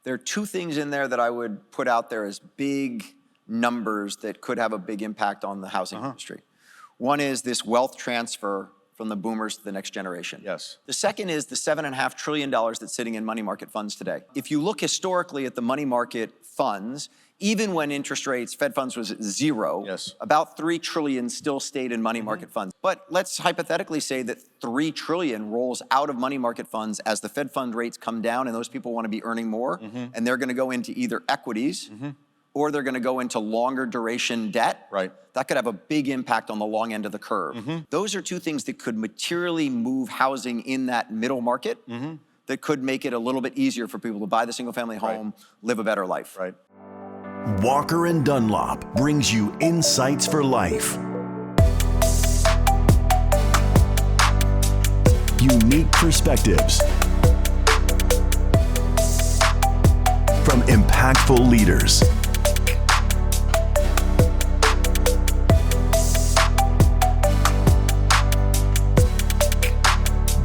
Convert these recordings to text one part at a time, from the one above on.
There are two things in there that I would put out there as big numbers that could have a big impact on the housing industry. One is this wealth transfer from the boomers to the next generation. Yes. The second is the $7.5 trillion that's sitting in money market funds today. If you look historically at the money market funds, even when interest rates, Fed funds was at zero, yes, about $3 trillion still stayed in money market funds. But let's hypothetically say that $3 trillion rolls out of money market funds as the Fed fund rates come down and those people want to be earning more, and they're going to go into either equities or they're going to go into longer duration debt. Right. That could have a big impact on the long end of the curve. Those are two things that could materially move housing in that middle market that could make it a little bit easier for people to buy the single family home, live a better life. Right. Walker and Dunlop brings you insights for life. Unique perspectives from impactful leaders.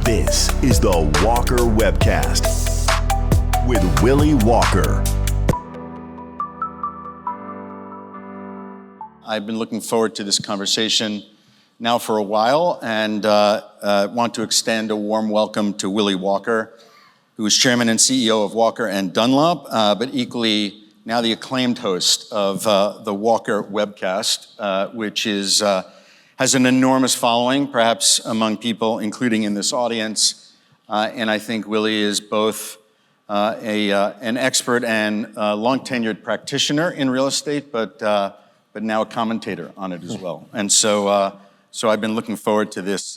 This is the Walker Webcast with Willy Walker. I've been looking forward to this conversation now for a while, and want to extend a warm welcome to Willy Walker, who is chairman and CEO of Walker and Dunlop, but equally now the acclaimed host of the Walker Webcast, which is has an enormous following, perhaps among people, including in this audience. And I think Willy is both an expert and long-tenured practitioner in real estate, but now a commentator on it as well. And so I've been looking forward to this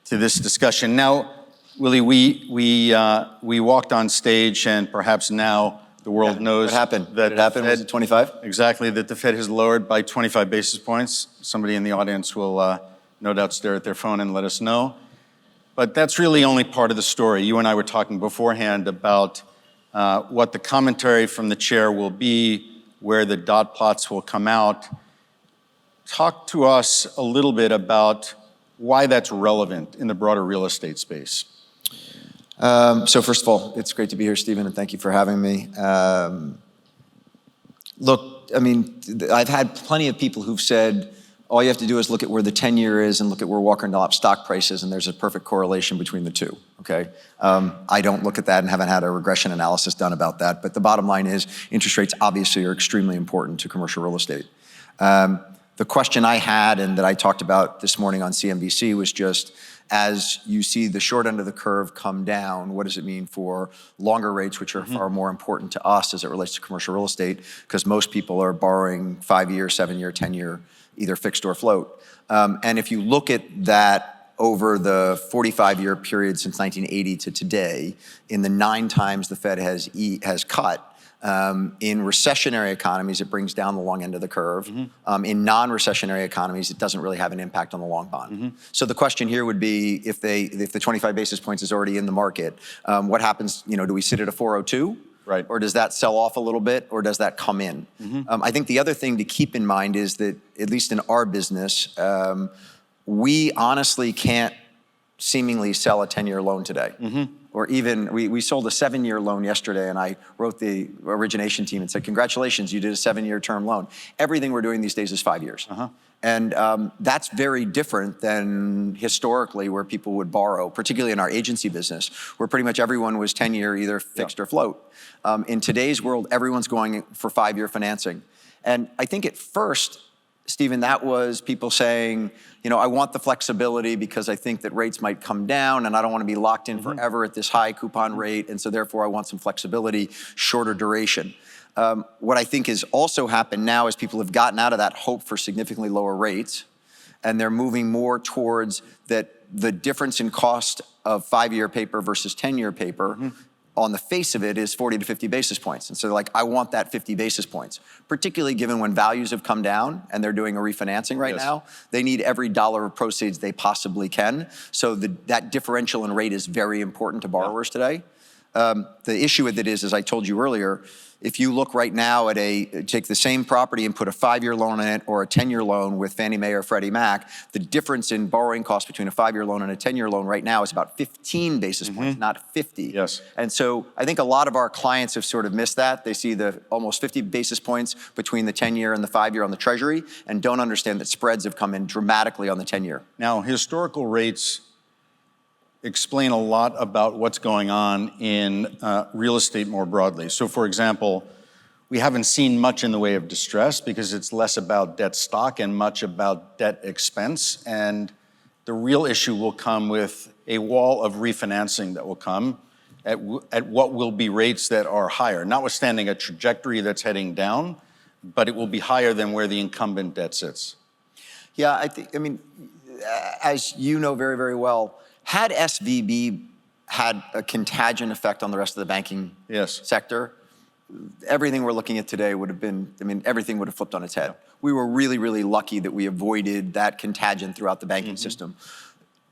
discussion. Now, Willy, we walked on stage, and perhaps now the world knows what happened. That it happened. Was it 25? Exactly, that the Fed has lowered by 25 basis points. Somebody in the audience will no doubt stare at their phone and let us know. But that's really only part of the story. You and I were talking beforehand about what the commentary from the chair will be, where the dot plots will come out. Talk to us a little bit about why that's relevant in the broader real estate space. So first of all, it's great to be here, Stephen, and thank you for having me. Look, I mean, I've had plenty of people who've said, all you have to do is look at where the 10-year is and look at where Walker & Dunlop stock price is, and there's a perfect correlation between the two, okay? I don't look at that and haven't had a regression analysis done about that, but the bottom line is interest rates obviously are extremely important to commercial real estate. The question I had and that I talked about this morning on CNBC was just, as you see the short end of the curve come down, what does it mean for longer rates, which are far more important to us as it relates to commercial real estate, because most people are borrowing 5-year, 7-year, 10-year, either fixed or float. And if you look at that over the 45-year period since 1980 to today, in the 9 times the Fed has cut, in recessionary economies, it brings down the long end of the curve. In non-recessionary economies, it doesn't really have an impact on the long bond. So the question here would be, if the 25 basis points is already in the market, what happens? You know, do we sit at a 402? Right. Or does that sell off a little bit, or does that come in? I think the other thing to keep in mind is that, at least in our business, we honestly can't seemingly sell a 10-year loan today. Or even, we sold a 7-year loan yesterday, and I wrote the origination team and said, congratulations, you did a 7-year term loan. Everything we're doing these days is 5 years. And that's very different than historically where people would borrow, particularly in our agency business, where pretty much everyone was 10-year, either fixed or float. In today's world, everyone's going for 5-year financing. And I think at first, Stephen, that was people saying, you know, I want the flexibility because I think that rates might come down and I don't want to be locked in forever at this high coupon rate. And so therefore I want some flexibility, shorter duration. What I think has also happened now is people have gotten out of that hope for significantly lower rates, and they're moving more towards that the difference in cost of 5-year paper versus 10-year paper on the face of it is 40 to 50 basis points. And so they're like, I want that 50 basis points, particularly given when values have come down and they're doing a refinancing right now. They need every dollar of proceeds they possibly can. So that differential in rate is very important to borrowers today. The issue with it is, as I told you earlier, if you look right now at take the same property and put a 5-year loan in it or a 10-year loan with Fannie Mae or Freddie Mac, the difference in borrowing costs between a 5-year loan and a 10-year loan right now is about 15 basis points, not 50. Yes. And so I think a lot of our clients have sort of missed that. They see the almost 50 basis points between the 10-year and the 5-year on the Treasury and don't understand that spreads have come in dramatically on the 10-year. Now, historical rates explain a lot about what's going on in real estate more broadly. So, for example, we haven't seen much in the way of distress because it's less about debt stock and much about debt expense. And the real issue will come with a wall of refinancing that will come at what will be rates that are higher, notwithstanding a trajectory that's heading down, but it will be higher than where the incumbent debt sits. Yeah, I mean, as you know very, very well, had SVB had a contagion effect on the rest of the banking sector, everything we're looking at today would have been, I mean, everything would have flipped on its head. We were really, really lucky that we avoided that contagion throughout the banking system.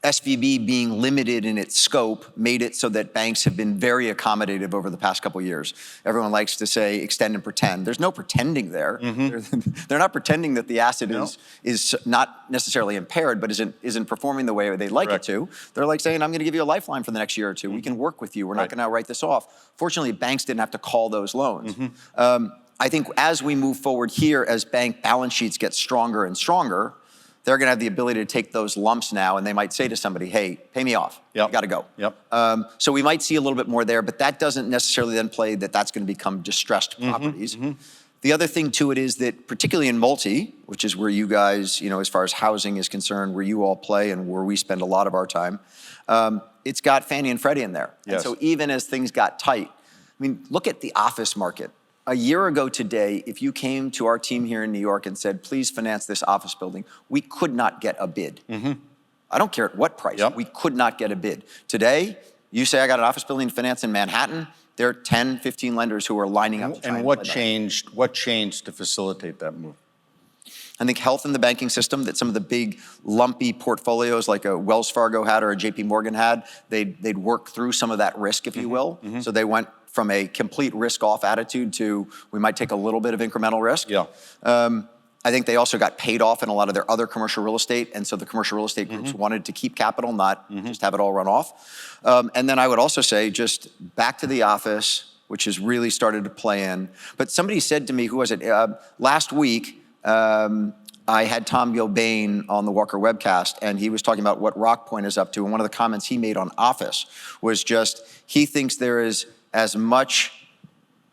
SVB being limited in its scope made it so that banks have been very accommodative over the past couple of years. Everyone likes to say extend and pretend. There's no pretending there. They're not pretending that the asset is not necessarily impaired, but isn't performing the way they'd like it to. They're like saying, I'm going to give you a lifeline for the next year or two. We can work with you. We're not going to write this off. Fortunately, banks didn't have to call those loans. I think as we move forward here, as bank balance sheets get stronger and stronger, they're going to have the ability to take those lumps now, and they might say to somebody, hey, pay me off. You got to go. So we might see a little bit more there, but that doesn't necessarily then play that that's going to become distressed properties. The other thing to it is that, particularly in multi, which is where you guys, you know, as far as housing is concerned, where you all play and where we spend a lot of our time, it's got Fannie and Freddie in there. And so even as things got tight, I mean, look at the office market. A year ago today, if you came to our team here in New York and said, please finance this office building, we could not get a bid. I don't care at what price, we could not get a bid. Today, you say I got an office building to finance in Manhattan, there are 10, 15 lenders who are lining up to try and what changed? What changed to facilitate that move? I think health in the banking system, that some of the big lumpy portfolios like a Wells Fargo had or a JP Morgan had, they'd work through some of that risk, if you will. So they went from a complete risk-off attitude to we might take a little bit of incremental risk. I think they also got paid off in a lot of their other commercial real estate, and so the commercial real estate groups wanted to keep capital, not just have it all run off. And then I would also say just back to the office, which has really started to play in. But somebody said to me, who was it? Last week, I had Tom Gilbane on the Walker Webcast, and he was talking about what Rockpoint is up to. And one of the comments he made on office was just, he thinks there is as much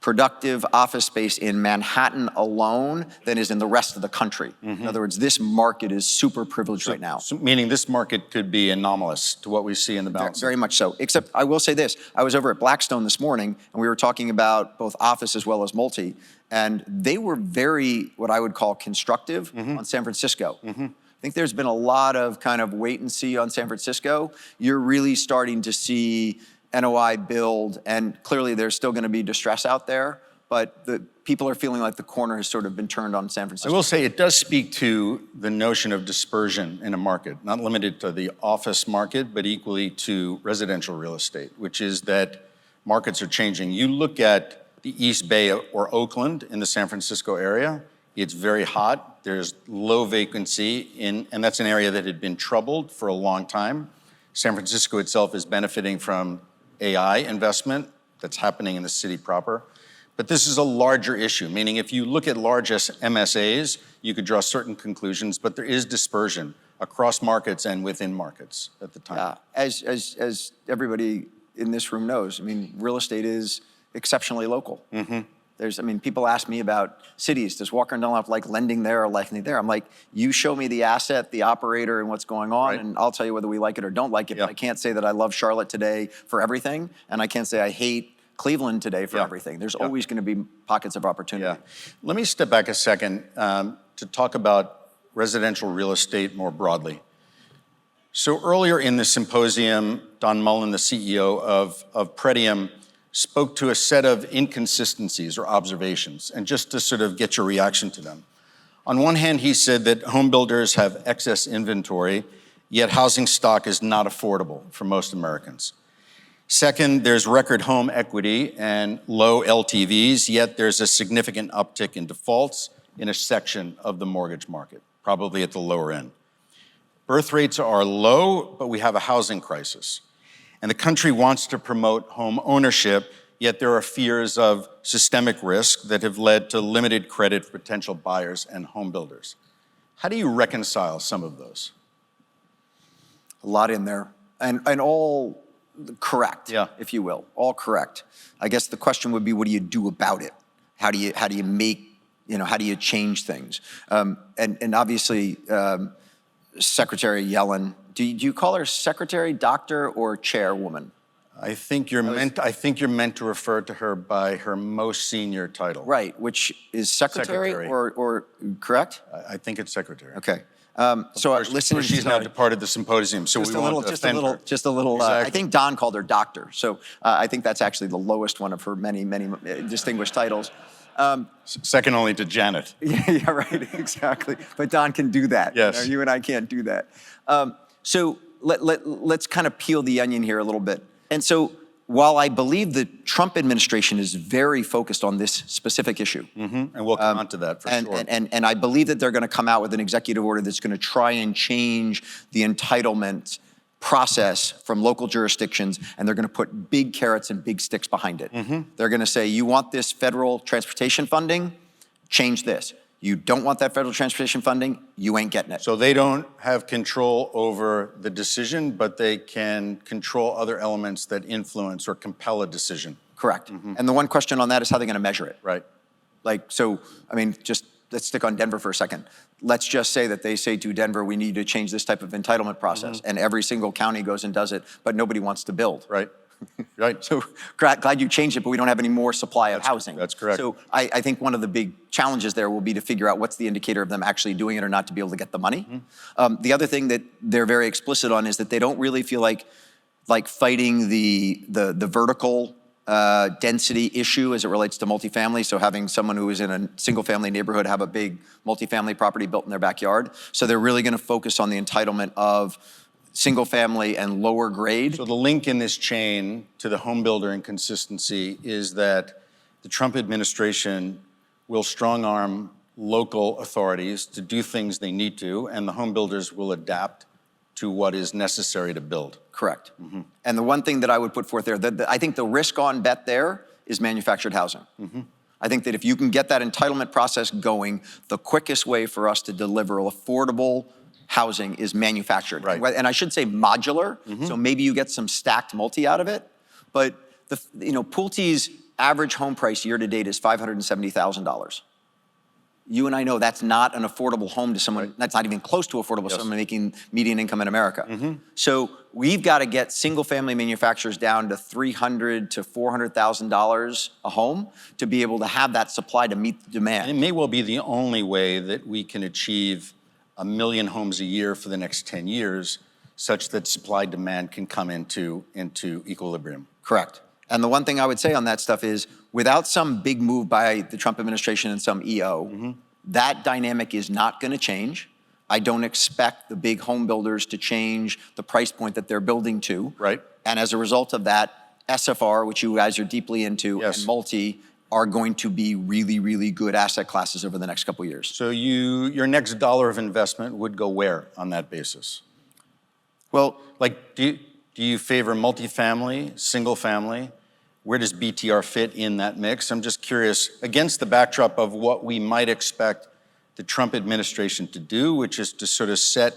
productive office space in Manhattan alone than is in the rest of the country. In other words, this market is super privileged right now. So meaning this market could be anomalous to what we see in the balance. Very much so, except I will say this. I was over at Blackstone this morning, and we were talking about both office as well as multi, and they were very, what I would call constructive on San Francisco. I think there's been a lot of kind of wait and see on San Francisco. You're really starting to see NOI build, and clearly there's still going to be distress out there, but the people are feeling like the corner has sort of been turned on San Francisco. I will say it does speak to the notion of dispersion in a market, not limited to the office market, but equally to residential real estate, which is that markets are changing. You look at the East Bay or Oakland in the San Francisco area, it's very hot, there's low vacancy, and that's an area that had been troubled for a long time. San Francisco itself is benefiting from AI investment that's happening in the city proper. But this is a larger issue, meaning if you look at large MSAs, you could draw certain conclusions, but there is dispersion across markets and within markets at the time. Yeah, as everybody in this room knows, I mean, real estate is exceptionally local. I mean, people ask me about cities. Does Walker & Dunlop like lending there or lending there? I'm like, you show me the asset, the operator, and what's going on, and I'll tell you whether we like it or don't like it. But I can't say that I love Charlotte today for everything, and I can't say I hate Cleveland today for everything. There's always going to be pockets of opportunity. Let me step back a second to talk about residential real estate more broadly. So earlier in the symposium, Don Mullen, the CEO of Pretium, spoke to a set of inconsistencies or observations, and just to sort of get your reaction to them. On one hand, he said that home builders have excess inventory, yet housing stock is not affordable for most Americans. Second, there's record home equity and low LTVs, yet there's a significant uptick in defaults in a section of the mortgage market, probably at the lower end. Birth rates are low, but we have a housing crisis. And the country wants to promote home ownership, yet there are fears of systemic risk that have led to limited credit for potential buyers and home builders. How do you reconcile some of those? A lot in there, and all correct, if you will, all correct. I guess the question would be, what do you do about it? How do you make, how do you change things? And obviously, Secretary Yellen, do you call her secretary, doctor, or chairwoman? I think you're meant to refer to her by her most senior title. Right, which is secretary. Or correct? I think it's secretary. Okay. So listening, she's now departed the symposium, so just a little. Exactly. I think Don called her doctor, so I think that's actually the lowest one of her many distinguished titles. Second only to Janet. Yeah, right, exactly. But Don can do that. Yes. You and I can't do that. So let's kind of peel the onion here a little bit. And so while I believe the Trump administration is very focused on this specific issue. And we'll come on to that for sure. And I believe that they're going to come out with an executive order that's going to try and change the entitlement process from local jurisdictions, and they're going to put big carrots and big sticks behind it. They're going to say, you want this federal transportation funding? Change this. You don't want that federal transportation funding? You ain't getting it. So they don't have control over the decision, but they can control other elements that influence or compel a decision. Correct. And the one question on that is how they're going to measure it. Right. Just let's stick on Denver for a second. Let's just say that they say to Denver, we need to change this type of entitlement process, and every single county goes and does it, but nobody wants to build. Right. Right. So glad you changed it, but we don't have any more supply of housing. That's correct. So I think one of the big challenges there will be to figure out what's the indicator of them actually doing it or not to be able to get the money. The other thing that they're very explicit on is that they don't really feel like fighting the vertical density issue as it relates to multifamily. So having someone who is in a single family neighborhood have a big multifamily property built in their backyard. So they're really going to focus on the entitlement of single family and lower grade. So the link in this chain to the home builder inconsistency is that the Trump administration will strong arm local authorities to do things they need to, and the home builders will adapt to what is necessary to build. Correct. And the one thing that I would put forth there, I think the risk on bet there is manufactured housing. I think that if you can get that entitlement process going, the quickest way for us to deliver affordable housing is manufactured. Right. And I should say modular, so maybe you get some stacked multi out of it. But Pulte's average home price year to date is $570,000. You and I know that's not an affordable home to someone, that's not even close to affordable to someone making median income in America. So we've got to get single family manufacturers down to $300,000 to $400,000 a home to be able to have that supply to meet the demand. And it may well be the only way that we can achieve 1 million homes a year for the next 10 years, such that supply-demand can come into equilibrium. Correct. And the one thing I would say on that stuff is, without some big move by the Trump administration and some EO, that dynamic is not going to change. I don't expect the big home builders to change the price point that they're building to. Right. And as a result of that, SFR, which you guys are deeply into, and multi are going to be really, really good asset classes over the next couple of years. So your next dollar of investment would go where on that basis? Well, do you favor multifamily, single family? Where does BTR fit in that mix? I'm just curious, against the backdrop of what we might expect the Trump administration to do, which is to sort of set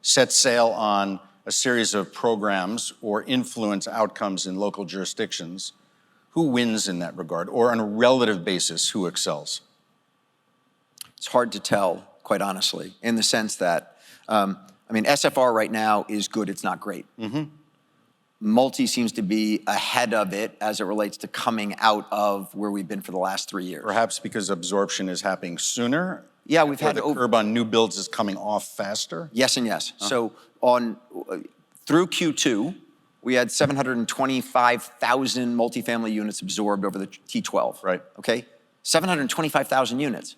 sail on a series of programs or influence outcomes in local jurisdictions. Who wins in that regard? Or on a relative basis, who excels? It's hard to tell, quite honestly, in the sense that, SFR right now is good, it's not great. Multi seems to be ahead of it as it relates to coming out of where we've been for the last 3 years. Perhaps because absorption is happening sooner? Yeah, we've had the curb on new builds is coming off faster? Yes and yes. So through Q2, we had 725,000 multifamily units absorbed over the T12. Right. Okay? 725,000 units.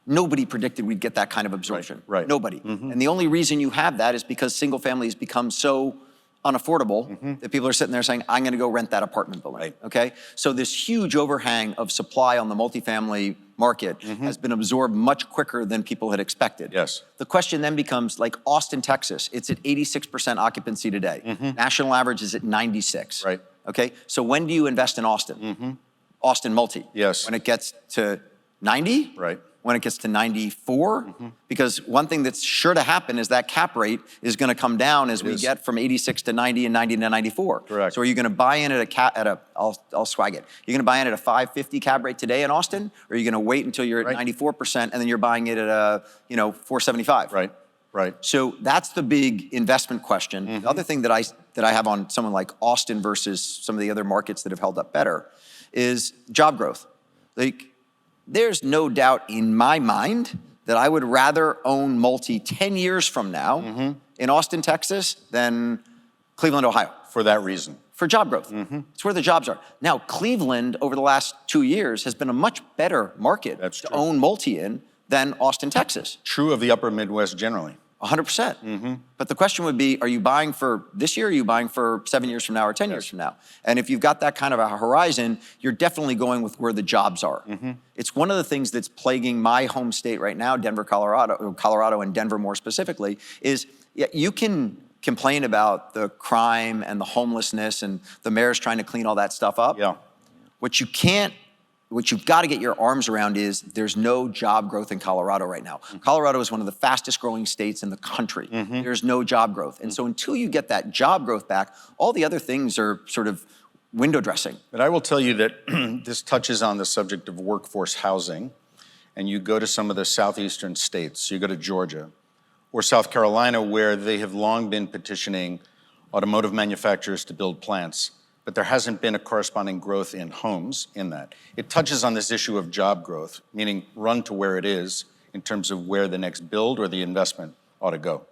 Nobody predicted we'd get that kind of absorption. Right. Nobody. And the only reason you have that is because single family has become so unaffordable that people are sitting there saying, I'm going to go rent that apartment building. Right. Okay? So this huge overhang of supply on the multifamily market has been absorbed much quicker than people had expected. Yes. The question then becomes, like Austin, Texas, it's at 86% occupancy today. National average is at 96. Right. Okay? So when do you invest in Austin? Austin multi. Yes. When it gets to 90? Right. When it gets to 94? Because one thing that's sure to happen is that cap rate is going to come down as we get from 86 to 90 and 90 to 94. Correct. So are you going to buy in at I'll swag it. You're going to buy in at a 550 cap rate today in Austin, or are you going to wait until you're at 94% and then you're buying it at a 475? Right. Right. So that's the big investment question. The other thing that I have on someone like Austin versus some of the other markets that have held up better is job growth. Like, there's no doubt in my mind that I would rather own multi 10 years from now in Austin, Texas than Cleveland, Ohio. For that reason. For job growth. It's where the jobs are. Now, Cleveland over the last 2 years has been a much better market to own multi in than Austin, Texas. True of the upper Midwest generally. 100%. But the question would be, are you buying for this year, or are you buying for 7 years from now or 10 years from now? And if you've got that kind of a horizon, you're definitely going with where the jobs are. It's one of the things that's plaguing my home state right now, Denver, Colorado, and Denver more specifically, is you can complain about the crime and the homelessness and the mayor's trying to clean all that stuff up. Yeah. What you've got to get your arms around is there's no job growth in Colorado right now. Colorado is one of the fastest growing states in the country. There's no job growth. And so until you get that job growth back, all the other things are sort of window dressing. But I will tell you that this touches on the subject of workforce housing. And you go to some of the southeastern states, you go to Georgia or South Carolina, where they have long been petitioning automotive manufacturers to build plants, but there hasn't been a corresponding growth in homes in that. It touches on this issue of job growth, meaning run to where it is in terms of where the next build or the investment ought to go.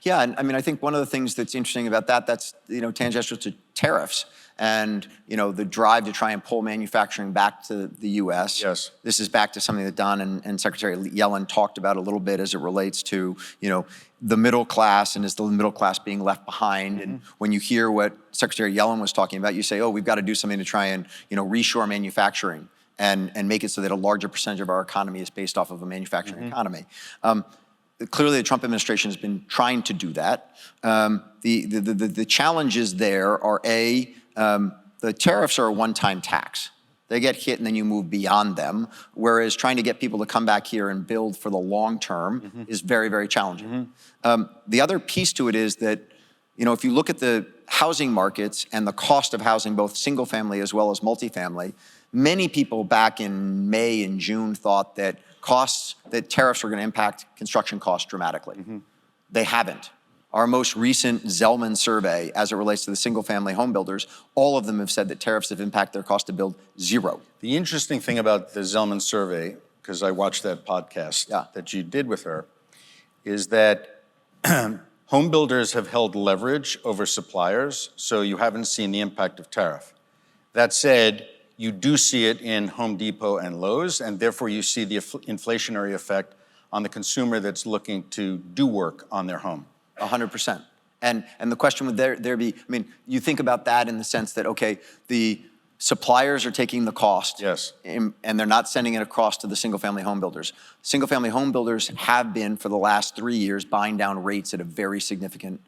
Yeah, and I mean, I think one of the things that's interesting about that's tangential to tariffs and the drive to try and pull manufacturing back to the U.S. Yes. This is back to something that Don and Secretary Yellen talked about a little bit as it relates to the middle class and is the middle class being left behind. And when you hear what Secretary Yellen was talking about, you say, oh, we've got to do something to try and reshore manufacturing and make it so that a larger percentage of our economy is based off of a manufacturing economy. Clearly, the Trump administration has been trying to do that. The challenges there are the tariffs are a one-time tax. They get hit and then you move beyond them, whereas trying to get people to come back here and build for the long term is very, very challenging. The other piece to it is that, if you look at the housing markets and the cost of housing, both single family as well as multifamily, many people back in May and June thought that tariffs were going to impact construction costs dramatically. They haven't. Our most recent Zelman survey, as it relates to the single-family home builders, all of them have said that tariffs have impacted their cost to build zero. The interesting thing about the Zelman survey, because I watched that podcast that you did with her, is that home builders have held leverage over suppliers, so you haven't seen the impact of tariff. That said, you do see it in Home Depot and Lowe's, and therefore you see the inflationary effect on the consumer that's looking to do work on their home. 100%. And the question would there be, you think about that in the sense that, okay, the suppliers are taking the cost. Yes. And they're not sending it across to the single-family home builders. Single-family home builders have been, for the last 3 years, buying down rates at a very significant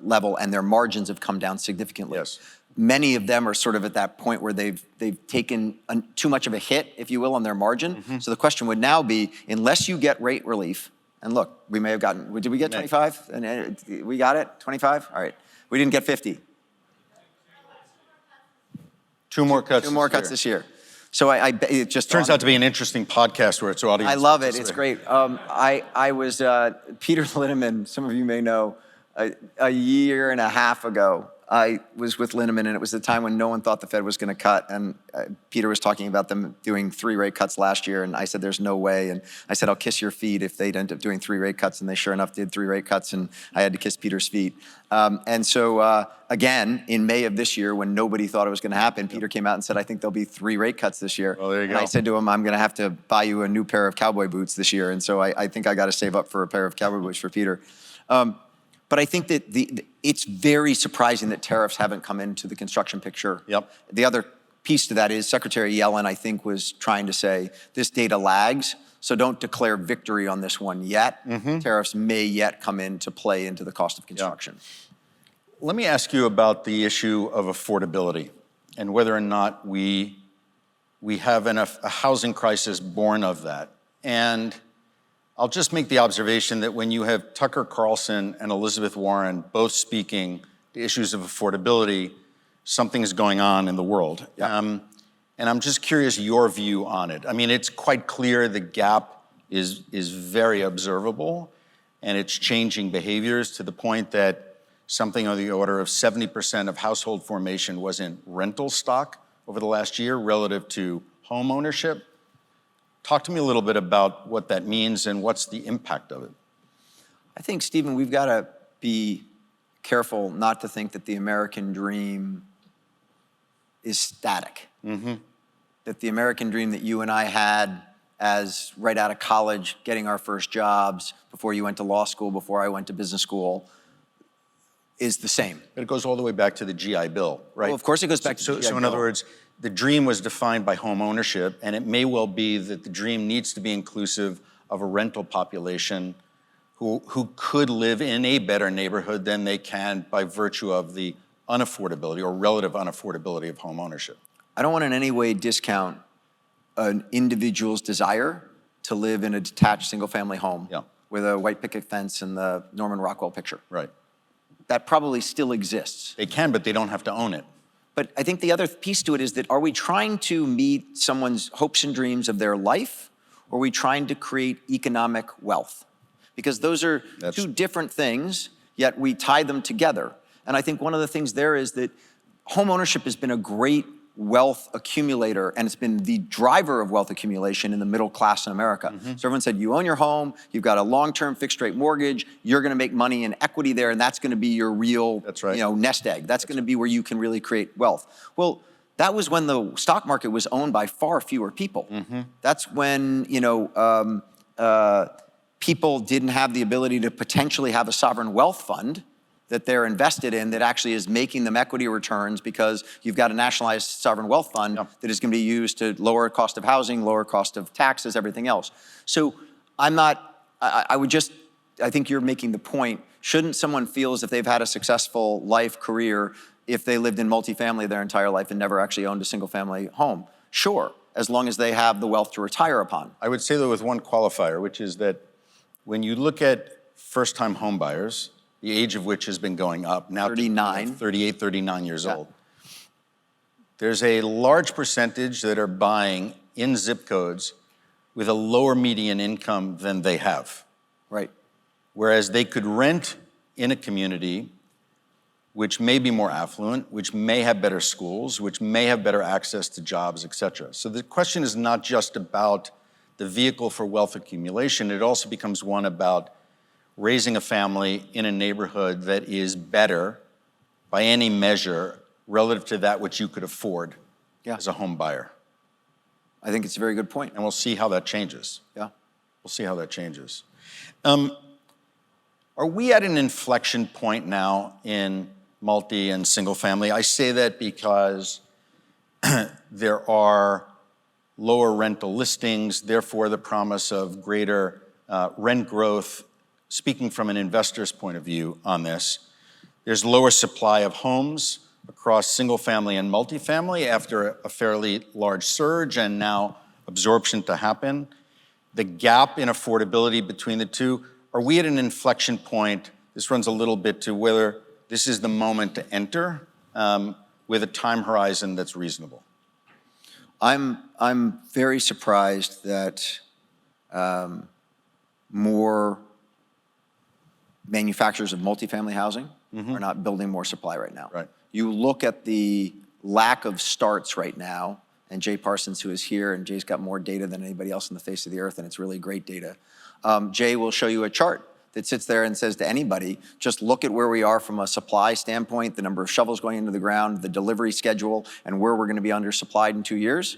level, and their margins have come down significantly. Yes. Many of them are sort of at that point where they've taken too much of a hit, if you will, on their margin. So the question would now be, unless you get rate relief, and look, we may have gotten, did we get 25? And we got it, 25? All right. We didn't get 50. Two more cuts. Two more cuts this year. So it just turns out to be an interesting podcast where it's audience. I love it. It's great. I was Peter Linneman. Some of you may know. A year and a half ago, I was with Linneman, and it was the time when no one thought the Fed was going to cut. And Peter was talking about them doing 3 rate cuts last year, and I said, "There's no way." And I said, "I'll kiss your feet if they'd end up doing 3 rate cuts." And they sure enough did 3 rate cuts, and I had to kiss Peter's feet. And so again, in May of this year, when nobody thought it was going to happen, Peter came out and said, "I think there'll be 3 rate cuts this year." Well, there you go. And I said to him, "I'm going to have to buy you a new pair of cowboy boots this year." And so I think I got to save up for a pair of cowboy boots for Peter. But I think that it's very surprising that tariffs haven't come into the construction picture. Yep. The other piece to that is Secretary Yellen, I think, was trying to say this data lags, so don't declare victory on this one yet. Tariffs may yet come into play into the cost of construction. Let me ask you about the issue of affordability and whether or not we have a housing crisis born of that. And I'll just make the observation that when you have Tucker Carlson and Elizabeth Warren both speaking the issues of affordability, something is going on in the world. And I'm just curious your view on it. I mean, it's quite clear the gap is very observable, and it's changing behaviors to the point that something on the order of 70% of household formation was in rental stock over the last year relative to home ownership. Talk to me a little bit about what that means and what's the impact of it. I think, Stephen, we've got to be careful not to think that the American dream is static. That the American dream that you and I had as right out of college, getting our first jobs, before you went to law school, before I went to business school, is the same. But it goes all the way back to the GI Bill, right? Well, of course it goes back to the GI Bill. So in other words, the dream was defined by home ownership, and it may well be that the dream needs to be inclusive of a rental population who could live in a better neighborhood than they can by virtue of the unaffordability or relative unaffordability of home ownership. I don't want in any way discount an individual's desire to live in a detached single-family home with a white picket fence and the Norman Rockwell picture. Right. That probably still exists. They can, but they don't have to own it. But I think the other piece to it is that, are we trying to meet someone's hopes and dreams of their life, or are we trying to create economic wealth? Because those are two different things, yet we tie them together. And I think one of the things there is that home ownership has been a great wealth accumulator, and it's been the driver of wealth accumulation in the middle class in America. So everyone said, you own your home, you've got a long-term fixed rate mortgage, you're gonna make money in equity there, and that's gonna be your real nest egg. That's gonna be where you can really create wealth. Well, that was when the stock market was owned by far fewer people. That's when people didn't have the ability to potentially have a sovereign wealth fund that they're invested in that actually is making them equity returns, because you've got a nationalized sovereign wealth fund that is going to be used to lower cost of housing, lower cost of taxes, everything else. So I think you're making the point, shouldn't someone feel as if they've had a successful life, career, if they lived in multifamily their entire life and never actually owned a single family home? Sure, as long as they have the wealth to retire upon. I would say though with one qualifier, which is that when you look at first-time home buyers, the age of which has been going up, now 39. 38, 39 years old. There's a large percentage that are buying in zip codes with a lower median income than they have. Right. Whereas they could rent in a community which may be more affluent, which may have better schools, which may have better access to jobs, et cetera. So the question is not just about the vehicle for wealth accumulation, it also becomes one about raising a family in a neighborhood that is better by any measure relative to that which you could afford as a home buyer. I think it's a very good point. And we'll see how that changes. Yeah. We'll see how that changes. Are we at an inflection point now in multi and single family? I say that because there are lower rental listings, therefore the promise of greater rent growth. Speaking from an investor's point of view on this, there's lower supply of homes across single family and multifamily after a fairly large surge and now absorption to happen. The gap in affordability between the two, are we at an inflection point? This runs a little bit to whether this is the moment to enter with a time horizon that's reasonable. I'm very surprised that more manufacturers of multifamily housing are not building more supply right now. Right. You look at the lack of starts right now, and Jay Parsons, who is here, and Jay's got more data than anybody else on the face of the earth, and it's really great data. Jay will show you a chart that sits there and says to anybody, just look at where we are from a supply standpoint, the number of shovels going into the ground, the delivery schedule, and where we're gonna be undersupplied in 2 years.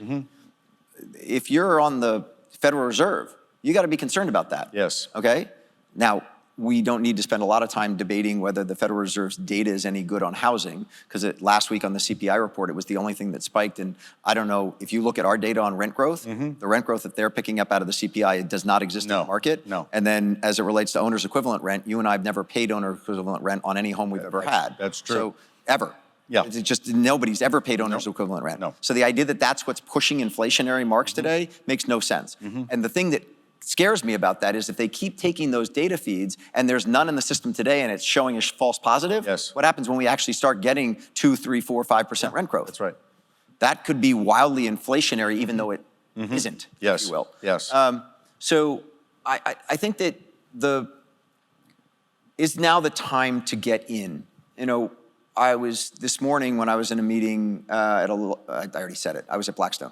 If you're on the Federal Reserve, you gotta be concerned about that. Yes. Okay? Now, we don't need to spend a lot of time debating whether the Federal Reserve's data is any good on housing, because last week on the CPI report, it was the only thing that spiked. And I don't know, if you look at our data on rent growth, the rent growth that they're picking up out of the CPI, it does not exist in the market. No. And then as it relates to owner's equivalent rent, you and I have never paid owner's equivalent rent on any home we've ever had. That's true. So, ever. Yeah. It's just nobody's ever paid owner's equivalent rent. No. So the idea that that's what's pushing inflationary marks today makes no sense. And the thing that scares me about that is if they keep taking those data feeds and there's none in the system today and it's showing a false positive, what happens when we actually start getting 2, 3, 4, 5% rent growth? That's right. That could be wildly inflationary even though it isn't, if you will. Yes. So I think that is now the time to get in. You know, this morning when I was in a meeting I already said it, I was at Blackstone.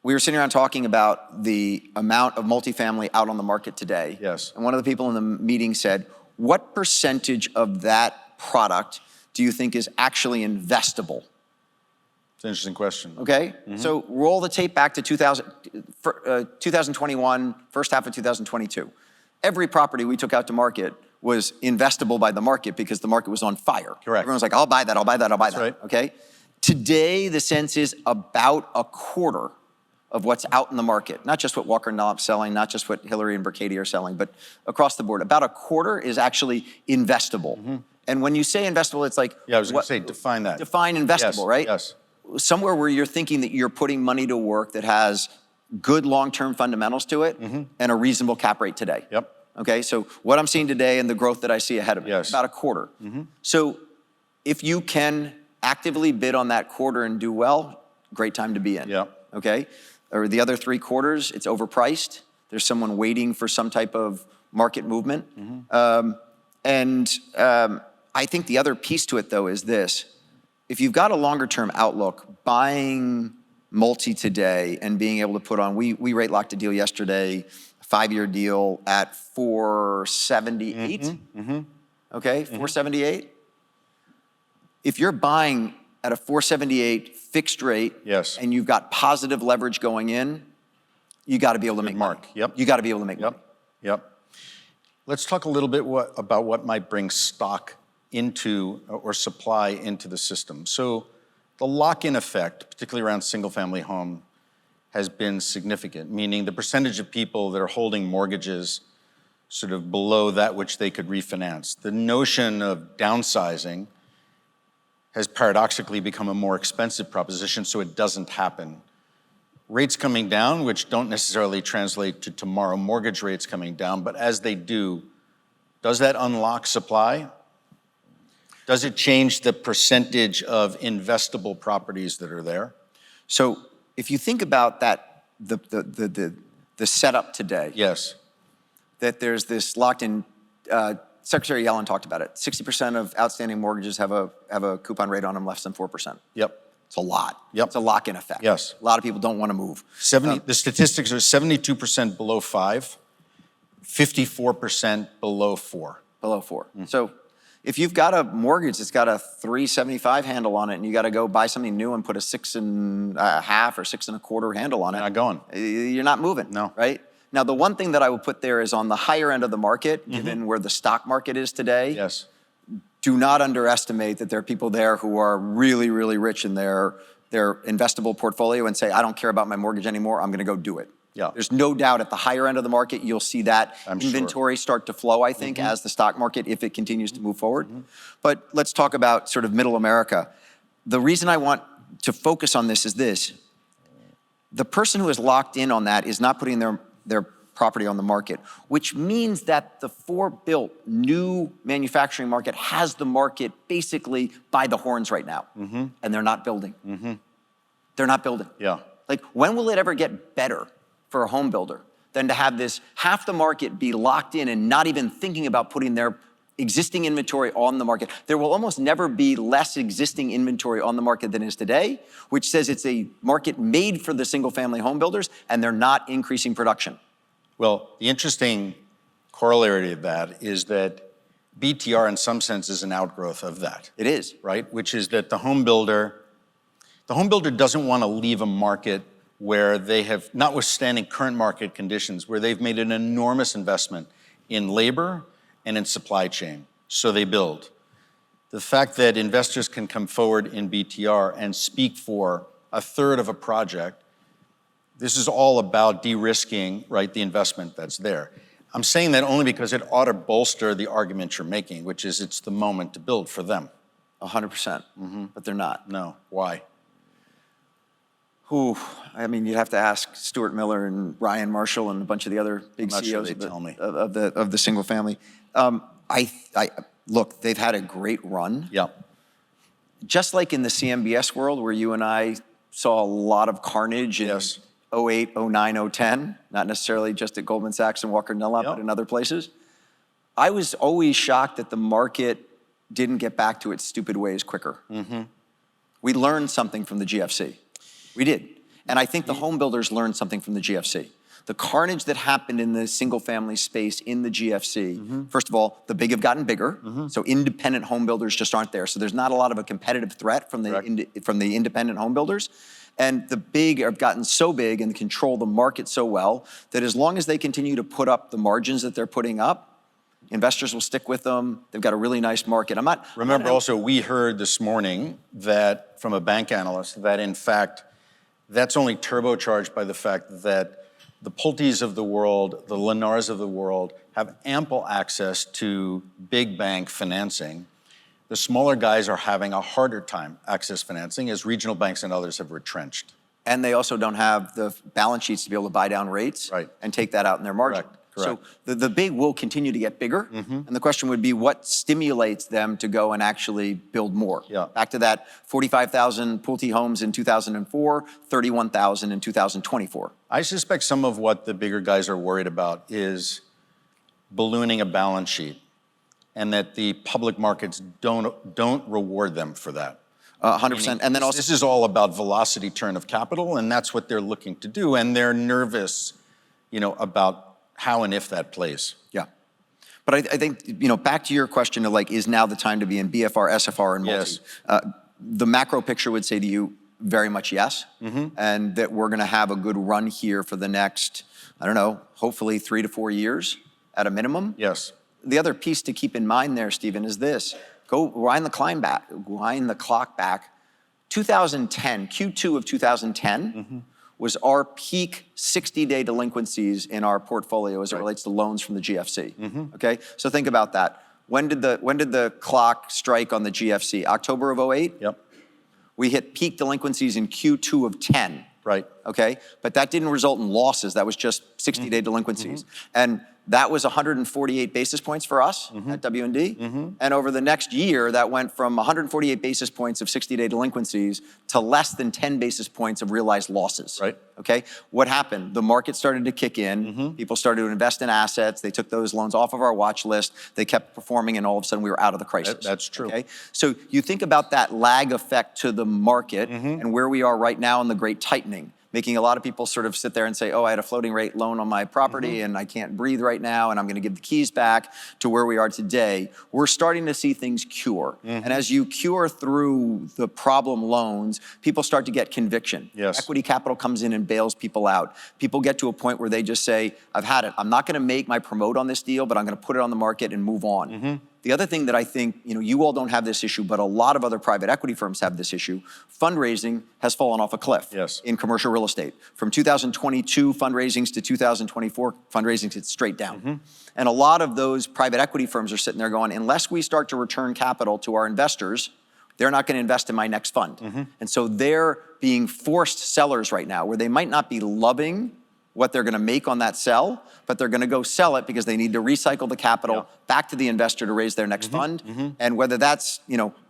We were sitting around talking about the amount of multifamily out on the market today. Yes. And one of the people in the meeting said, what percentage of that product do you think is actually investable? It's an interesting question. Okay, so roll the tape back to 2021, first half of 2022. Every property we took out to market was investable by the market because the market was on fire. Correct. Everyone's like, I'll buy that, I'll buy that, I'll buy that, right. okay? Today, the sense is about a quarter of what's out in the market, not just what Walker and Dunlop's selling, not just what Hillary and Berkadia are selling, but across the board. About a quarter is actually investable. And when you say investable, it's like— Yeah, I was going to say, define that. Define investable, right? Yes. Somewhere where you're thinking that you're putting money to work that has good long-term fundamentals to it and a reasonable cap rate today. Yep. Okay, so what I'm seeing today and the growth that I see ahead of me, about a quarter. So if you can actively bid on that quarter and do well, great time to be in. Yeah. Okay, or the other 3 quarters, it's overpriced. There's someone waiting for some type of market movement. I think the other piece to it though is this. If you've got a longer term outlook, buying multi today and being able to put on, we rate locked a deal yesterday, 5-year deal at 478. Okay, 478. If you're buying at a 478 fixed rate, and you've got positive leverage going in, you got to be able to make money. You got to be able to make money. Let's talk a little bit about what might bring stock into or supply into the system. So the lock-in effect, particularly around single-family home, has been significant, meaning the percentage of people that are holding mortgages sort of below that which they could refinance. The notion of downsizing has paradoxically become a more expensive proposition, so it doesn't happen. Rates coming down, which don't necessarily translate to tomorrow mortgage rates coming down, but as they do, does that unlock supply? Does it change the percentage of investable properties that are there? So if you think about that, the setup today, that there's this locked-in. Secretary Yellen talked about it. 60% of outstanding mortgages have a coupon rate on them less than 4%. It's a lot. It's a lock-in effect. A lot of people don't want to move. The statistics are 72% below 5, 54% below 4. Below 4. So if you've got a mortgage that's got a 375 handle on it and you got to go buy something new and put a 6.5 or 6.25 handle on it, not going. You're not moving. No. Right? Now, the one thing that I would put there is on the higher end of the market, given where the stock market is today, do not underestimate that there are people there who are really, really rich in their investable portfolio and say, I don't care about my mortgage anymore, I'm gonna go do it. There's no doubt at the higher end of the market, you'll see that inventory start to flow, I think, as the stock market, if it continues to move forward. But let's talk about sort of middle America. The reason I want to focus on this is this. The person who is locked in on that is not putting their property on the market, which means that the for-built new manufacturing market has the market basically by the horns right now, and they're not building. They're not building. Like, when will it ever get better for a home builder than to have this half the market be locked in and not even thinking about putting their existing inventory on the market? There will almost never be less existing inventory on the market than is today, which says it's a market made for the single-family home builders, and they're not increasing production. Well, the interesting corollary of that is that BTR in some sense is an outgrowth of that. It is. Right? Which is that the home builder doesn't want to leave a market where they have, notwithstanding current market conditions, where they've made an enormous investment in labor and in supply chain. So they build. The fact that investors can come forward in BTR and speak for a third of a project, this is all about de-risking, right, the investment that's there. I'm saying that only because it ought to bolster the argument you're making, which is it's the moment to build for them. 100%, but they're not. No, why? Who? I mean, you'd have to ask Stuart Miller and Ryan Marshall and a bunch of the other big I'm not sure CEOs they'd tell me. of the single family. Look, they've had a great run. Yeah. Just like in the CMBS world, where you and I saw a lot of carnage in Yes. 08, 09, 010, not necessarily just at Goldman Sachs and Walker Dunlop, Yep. but in other places. I was always shocked that the market didn't get back to its stupid ways quicker. We learned something from the GFC. We did. And I think the home builders learned something from the GFC. The carnage that happened in the single family space in the GFC, first of all, the big have gotten bigger, so independent home builders just aren't there. So there's not a lot of a competitive threat from the independent home builders. And the big have gotten so big and control the market so well that as long as they continue to put up the margins that they're putting up, investors will stick with them. They've got a really nice market. Remember also, we heard this morning that from a bank analyst that in fact, that's only turbocharged by the fact that the Pulte's of the world, the Lennars of the world have ample access to big bank financing. The smaller guys are having a harder time access financing as regional banks and others have retrenched. And they also don't have the balance sheets to be able to buy down rates and take that out in their margin. Correct. So the big will continue to get bigger. And the question would be, what stimulates them to go and actually build more? Yeah. Back to that 45,000 Pulte homes in 2004, 31,000 in 2024. I suspect some of what the bigger guys are worried about is ballooning a balance sheet and that the public markets don't reward them for that. 100%. And then also, this is all about velocity turn of capital, and that's what they're looking to do. And they're nervous, about how and if that plays. Yeah. But I think, back to your question of like, is now the time to be in BFR, SFR, and multi? Yes. The macro picture would say to you, very much yes. And that we're going to have a good run here for the next, hopefully 3 to 4 years at a minimum. Yes. The other piece to keep in mind there, Stephen, is this. Go wind the clock back. 2010, Q2 of 2010, was our peak 60-day delinquencies in our portfolio as it relates to loans from the GFC. Okay, so think about that. When did the clock strike on the GFC? October of 08? Yep. We hit peak delinquencies in Q2 of 10. Right. Okay, but that didn't result in losses. That was just 60-day delinquencies. And that was 148 basis points for us at W&D. And over the next year, that went from 148 basis points of 60-day delinquencies to less than 10 basis points of realized losses. Right. Okay, what happened? The market started to kick in. People started to invest in assets. They took those loans off of our watch list. They kept performing, and all of a sudden we were out of the crisis. That's true. Okay, so you think about that lag effect to the market and where we are right now in the great tightening, making a lot of people sort of sit there and say, oh, I had a floating rate loan on my property and I can't breathe right now and I'm gonna give the keys back, to where we are today. We're starting to see things cure. And as you cure through the problem loans, people start to get conviction. Yes. Equity capital comes in and bails people out. People get to a point where they just say, I've had it. I'm not gonna make my promote on this deal, but I'm gonna put it on the market and move on. The other thing that I think, you all don't have this issue, but a lot of other private equity firms have this issue. Fundraising has fallen off a cliff in commercial real estate. From 2022 fundraisings to 2024 fundraisings, it's straight down. And a lot of those private equity firms are sitting there going, unless we start to return capital to our investors, they're not going to invest in my next fund. And so they're being forced sellers right now, where they might not be loving what they're going to make on that sell, but they're going to go sell it because they need to recycle the capital back to the investor to raise their next fund. And whether that's,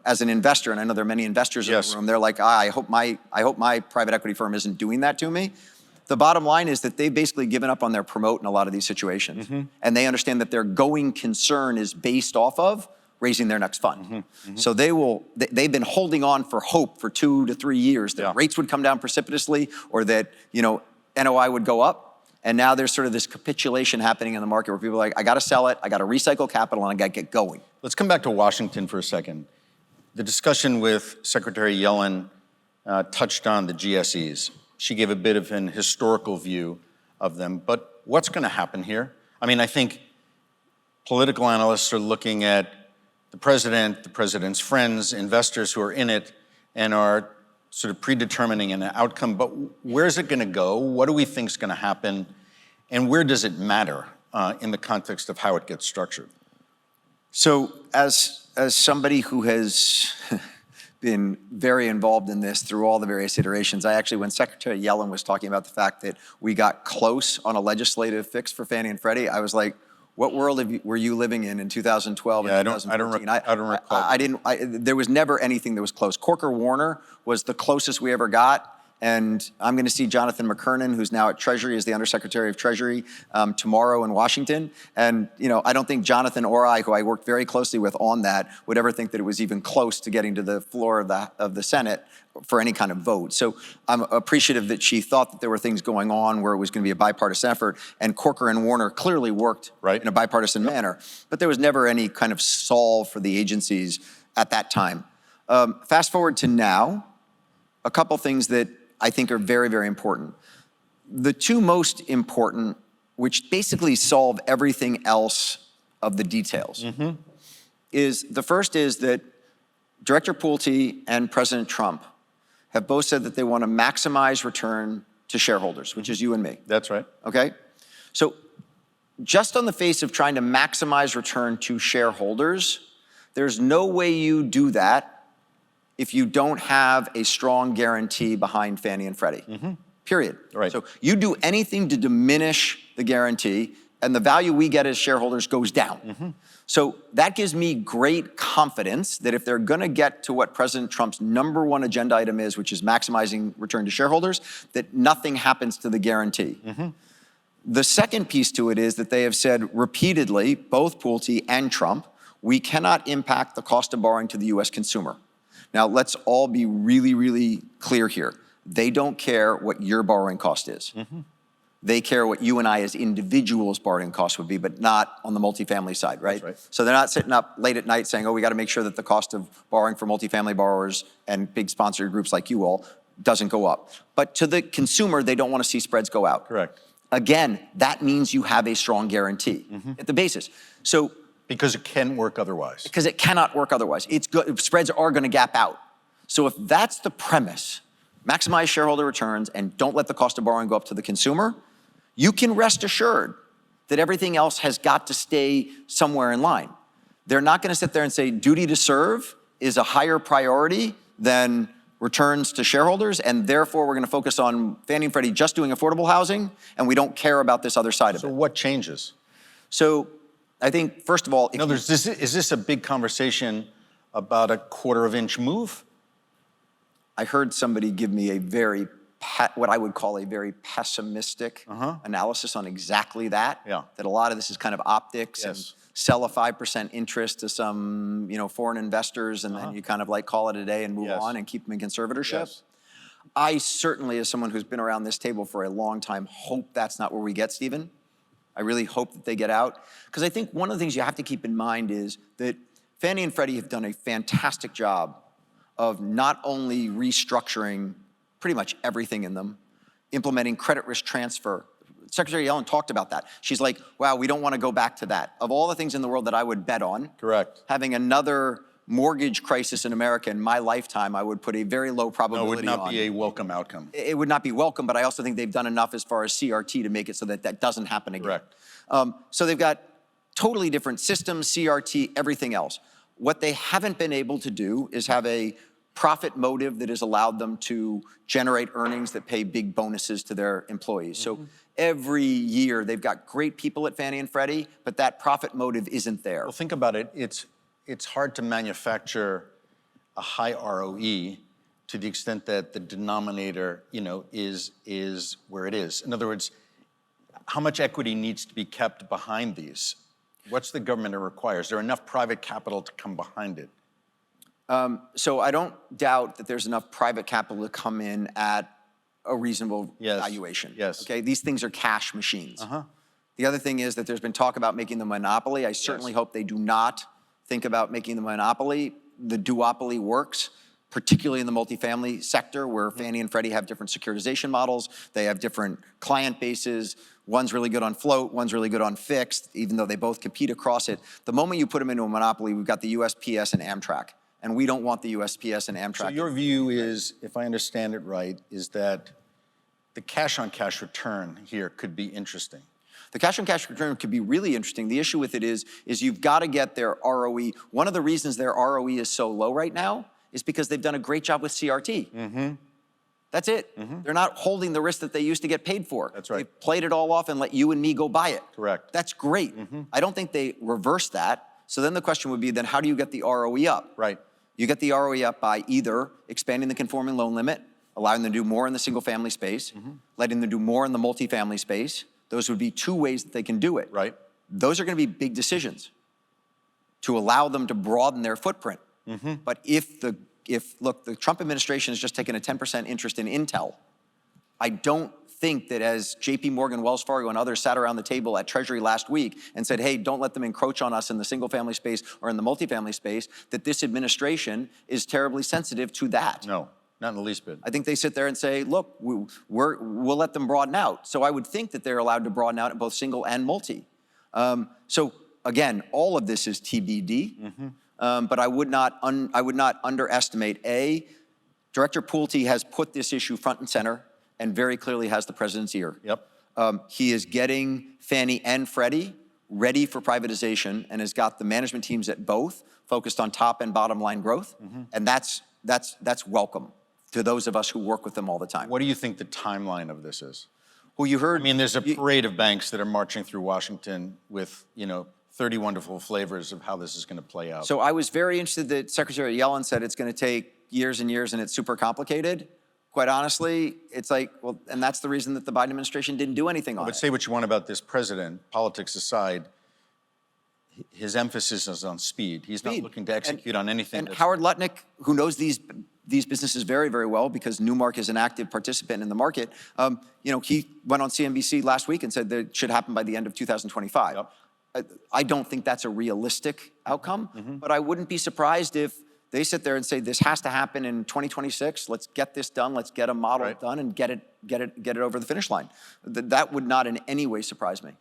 as an investor, and I know there are many investors in the room, they're like, I hope my private equity firm isn't doing that to me. The bottom line is that they've basically given up on their promote in a lot of these situations. And they understand that their going concern is based off of raising their next fund. So they've been holding on for hope for 2 to 3 years that rates would come down precipitously, or that, NOI would go up. And now there's sort of this capitulation happening in the market where people are like, I got to sell it, I got to recycle capital, and I got to get going. Let's come back to Washington for a second. The discussion with Secretary Yellen touched on the GSEs. She gave a bit of an historical view of them. But what's going to happen here? I mean, I think political analysts are looking at the president's friends, investors who are in it, and are sort of predetermining an outcome. But where's it going to go? What do we think is going to happen? And where does it matter in the context of how it gets structured? So as somebody who has been very involved in this through all the various iterations, I actually, when Secretary Yellen was talking about the fact that we got close on a legislative fix for Fannie and Freddie, I was like, what world were you living in 2012 and 2014? I don't recall. There was never anything that was close. Corker Warner was the closest we ever got. And I'm going to see Jonathan McKernan, who's now at Treasury as the Undersecretary of Treasury, tomorrow in Washington. And I don't think Jonathan or I, who I worked very closely with on that, would ever think that it was even close to getting to the floor of the Senate for any kind of vote. So I'm appreciative that she thought that there were things going on where it was going to be a bipartisan effort. And Corker and Warner clearly worked in a bipartisan manner. But there was never any kind of solve for the agencies at that time. Fast forward to now, a couple things that I think are very, very important. The two most important, which basically solve everything else of the details, is the first is that Director Pulte and President Trump have both said that they want to maximize return to shareholders, which is you and me. That's right. Okay? So just on the face of trying to maximize return to shareholders, there's no way you do that if you don't have a strong guarantee behind Fannie and Freddie, period. Right. So you do anything to diminish the guarantee, and the value we get as shareholders goes down. So that gives me great confidence that if they're going to get to what President Trump's #1 agenda item is, which is maximizing return to shareholders, that nothing happens to the guarantee. The second piece to it is that they have said repeatedly, both Pulte and Trump, we cannot impact the cost of borrowing to the U.S. consumer. Now, let's all be really, really clear here. They don't care what your borrowing cost is. They care what you and I as individuals' borrowing costs would be, but not on the multifamily side, right? That's right. So they're not sitting up late at night saying, oh, we got to make sure that the cost of borrowing for multifamily borrowers and big sponsored groups like you all doesn't go up. But to the consumer, they don't want to see spreads go out. Correct. Again, that means you have a strong guarantee at the basis. So because it can work otherwise. because it cannot work otherwise. It's good. Spreads are going to gap out. So if that's the premise, maximize shareholder returns and don't let the cost of borrowing go up to the consumer, you can rest assured that everything else has got to stay somewhere in line. They're not going to sit there and say duty to serve is a higher priority than returns to shareholders, and therefore we're going to focus on Fannie and Freddie just doing affordable housing, and we don't care about this other side of So it. what changes? So I think, first of all, In other words, is this a big conversation about a quarter-of-inch move? I heard somebody give me a very, what I would call a very pessimistic analysis on exactly that. Yeah. That a lot of this is kind of optics and Yes. sell a 5% interest to some, foreign investors, and then you kind of like call it a day and move Yes. on and keep them in conservatorship. Yes. I certainly, as someone who's been around this table for a long time, hope that's not where we get, Stephen. I really hope that they get out. Because I think one of the things you have to keep in mind is that Fannie and Freddie have done a fantastic job of not only restructuring pretty much everything in them, implementing credit risk transfer. Secretary Yellen talked about that. She's like, wow, we don't want to go back to that. Of all the things in the world that I would bet on, Correct. having another mortgage crisis in America in my lifetime, I would put a very low No, it probability would not on. be a welcome outcome. It would not be welcome, but I also think they've done enough as far as CRT to make it so that that doesn't happen again. Correct. So they've got totally different systems, CRT, everything else. What they haven't been able to do is have a profit motive that has allowed them to generate earnings that pay big bonuses to their employees. So every year they've got great people at Fannie and Freddie, but that profit motive isn't there. Well, think about it. It's hard to manufacture a high ROE to the extent that the denominator, is where it is. In other words, how much equity needs to be kept behind these? What's the government require? Is there enough private capital to come behind it? So I don't doubt that there's enough private capital to come in at a reasonable valuation. Yes. Okay, these things are cash machines. The other thing is that there's been talk about making them a monopoly. I certainly hope they do not think about making them a monopoly. The duopoly works. particularly in the multifamily sector where Fannie and Freddie have different securitization models. They have different client bases. One's really good on float, one's really good on fixed, even though they both compete across it. The moment you put them into a monopoly, we've got the USPS and Amtrak. And we don't want the USPS and Amtrak. So your view is, if I understand it right, is that the cash-on-cash return here could be interesting. The cash-on-cash return could be really interesting. The issue with it is you've got to get their ROE. One of the reasons their ROE is so low right now is because they've done a great job with CRT. That's it. They're not holding the risk that they used to get paid for. That's right. They've played it all off and let you and me go buy it. Correct. That's great. I don't think they reverse that. So then the question would be, then how do you get the ROE up? Right. You get the ROE up by either expanding the conforming loan limit, allowing them to do more in the single family space, letting them do more in the multifamily space. Those would be two ways that they can do it. Right. Those are going to be big decisions to allow them to broaden their footprint. But look, the Trump administration has just taken a 10% interest in Intel. I don't think that as JP Morgan, Wells Fargo, and others sat around the table at Treasury last week and said, hey, don't let them encroach on us in the single family space or in the multifamily space, that this administration is terribly sensitive to that. No, not in the least bit. I think they sit there and say, look, we'll let them broaden out. So I would think that they're allowed to broaden out at both single and multi. So again, all of this is TBD, but I would not underestimate, Director Pulte has put this issue front and center and very clearly has the president's ear. He is getting Fannie and Freddie ready for privatization and has got the management teams at both focused on top and bottom line growth. And that's welcome to those of us who work with them all the time. What do you think the timeline of this is? Well, you heard. I mean, there's a parade of banks that are marching through Washington with, 30 wonderful flavors of how this is going to play out. So I was very interested that Secretary Yellen said it's going to take years and years and it's super complicated. Quite honestly, it's like, well, and that's the reason that the Biden administration didn't do anything on it. But say what you want about this president, politics aside, his emphasis is on speed. He's not looking to execute on anything. And Howard Lutnick, who knows these businesses very, very well because Newmark is an active participant in the market, he went on CNBC last week and said that it should happen by the end of 2025. I don't think that's a realistic outcome, but I wouldn't be surprised if they sit there and say, this has to happen in 2026. Let's get this done. Let's get a model done and get it over the finish line. That would not in any way surprise me.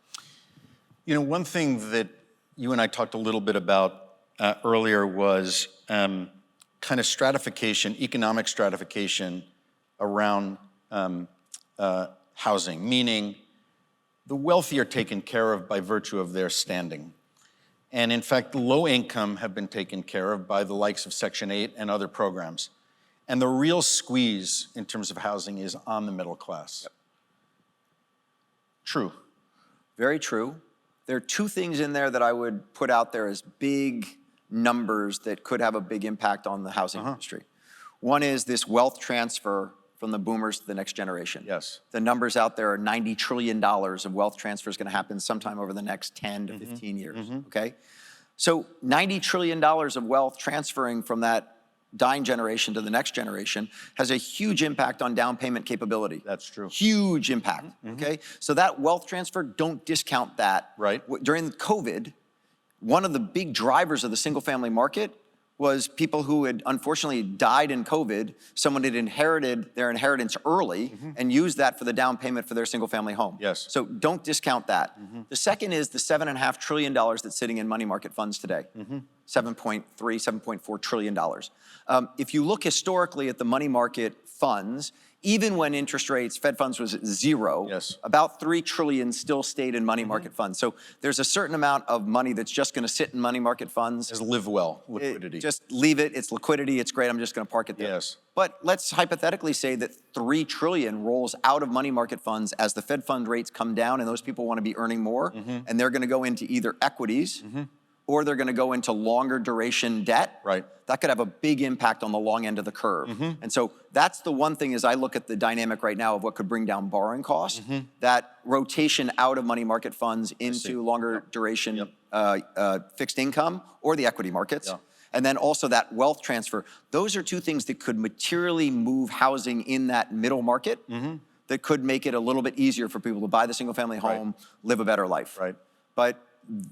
One thing that you and I talked a little bit about earlier was kind of stratification, economic stratification around housing, meaning the wealthy are taken care of by virtue of their standing. And in fact, the low income have been taken care of by the likes of Section 8 and other programs. And the real squeeze in terms of housing is on the middle class. True. Very true. There are two things in there that I would put out there as big numbers that could have a big impact on the housing industry. One is this wealth transfer from the boomers to the next generation. Yes. The numbers out there are $90 trillion of wealth transfer is going to happen sometime over the next 10 to 15 years, okay? So $90 trillion of wealth transferring from that dying generation to the next generation has a huge impact on down payment capability. That's true. Huge impact, okay? So that wealth transfer, don't discount that. Right. During COVID, one of the big drivers of the single family market was people who had unfortunately died in COVID. Someone had inherited their inheritance early and used that for the down payment for their single family home. Yes. So don't discount that. The second is the $7.5 trillion that's sitting in money market funds today. $7.4 trillion. If you look historically at the money market funds, even when interest rates, Fed funds was at zero, about $3 trillion still stayed in money market funds. So there's a certain amount of money that's just going to sit in money market funds. As live well, liquidity. Just leave it, it's liquidity, it's great, I'm just going to park it there. Yes. But let's hypothetically say that $3 trillion rolls out of money market funds as the Fed fund rates come down and those people want to be earning more, and they're going to go into either equities or they're going to go into longer duration debt. Right. That could have a big impact on the long end of the curve. And so that's the one thing as I look at the dynamic right now of what could bring down borrowing costs, that rotation out of money market funds into longer duration fixed income or the equity markets. And then also that wealth transfer. Those are two things that could materially move housing in that middle market that could make it a little bit easier for people to buy the single family home, live a better life. Right. But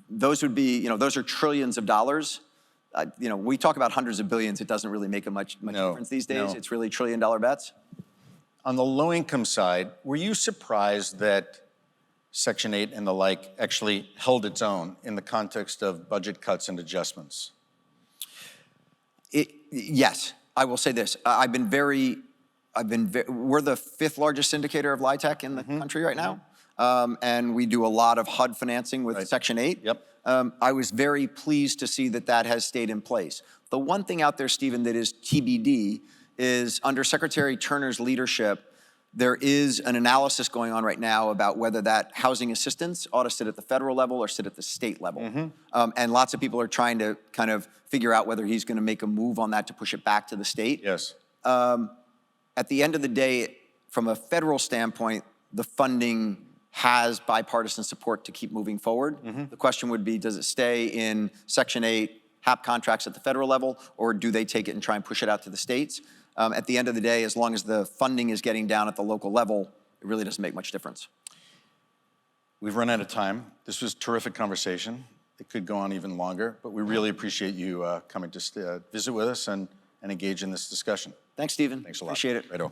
those would be, those are trillions of dollars we talk about hundreds of billions. It doesn't really make much difference these days. No. It's really trillion-dollar bets. On the low-income side, were you surprised that Section 8 and the like actually held its own in the context of budget cuts and adjustments? Yes, I will say this. We're the 5th largest syndicator of LIHTC in the country right now. And we do a lot of HUD financing with Section 8. Yep. I was very pleased to see that has stayed in place. The one thing out there, Stephen, that is TBD is under Secretary Turner's leadership, there is an analysis going on right now about whether that housing assistance ought to sit at the federal level or sit at the state level. And lots of people are trying to kind of figure out whether he's going to make a move on that to push it back to the state. Yes. At the end of the day, from a federal standpoint, the funding has bipartisan support to keep moving forward. The question would be, does it stay in Section 8 HAP contracts at the federal level, or do they take it and try and push it out to the states? At the end of the day, as long as the funding is getting down at the local level, it really doesn't make much difference. We've run out of time. This was a terrific conversation. It could go on even longer, but we really appreciate you coming to visit with us and engage in this discussion. Thanks, Stephen. Thanks a lot. Appreciate it. Righto.